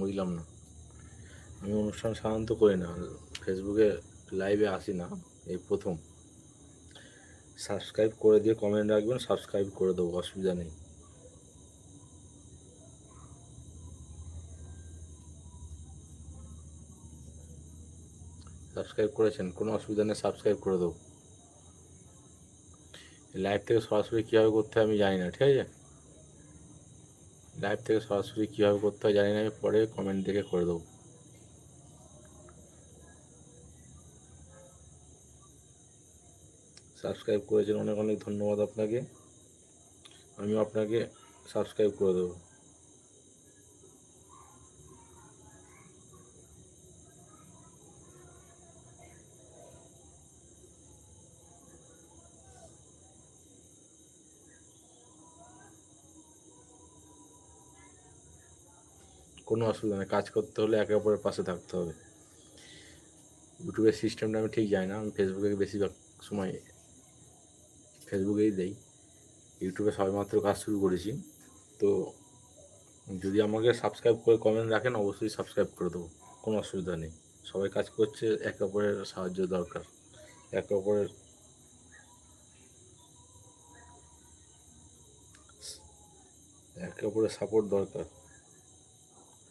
বুঝলাম না। আমি অনুষ্ঠান সাধারণত করি না, ফেসবুকে লাইভে আসি না, এই প্রথম। সাবস্ক্রাইব করে দিয়ে কমেন্ট রাখবেন, সাবস্ক্রাইব করে দেবো, অসুবিধা নেই। সাবস্ক্রাইব করেছেন, কোনো অসুবিধা নেই, সাবস্ক্রাইব করে দেবো। লাইভ থেকে সরাসরি কীভাবে করতে হয় আমি জানি না, ঠিক আছে? লাইভ থেকে সরাসরি কীভাবে করতে হয় জানি না, আমি পরে কমেন্ট দেখে করে দেবো। সাবস্ক্রাইব করেছেন, অনেক অনেক ধন্যবাদ আপনাকে। আমিও আপনাকে সাবস্ক্রাইব করে দেবো। কোনো অসুবিধা নেই, কাজ করতে হলে একে অপরের পাশে থাকতে হবে। ইউটিউবের সিস্টেমটা আমি ঠিক জানি না, আমি ফেসবুকে বেশিরভাগ সময় ফেসবুকেই দেই। ইউটিউবে সবেমাত্র কাজ শুরু করেছি, তো যদি আমাকে সাবস্ক্রাইব করে কমেন্ট রাখেন অবশ্যই সাবস্ক্রাইব করে দেবো, কোনো অসুবিধা নেই। সবাই কাজ করছে, একে অপরের সাহায্য দরকার, একে অপরের সাপোর্ট দরকার।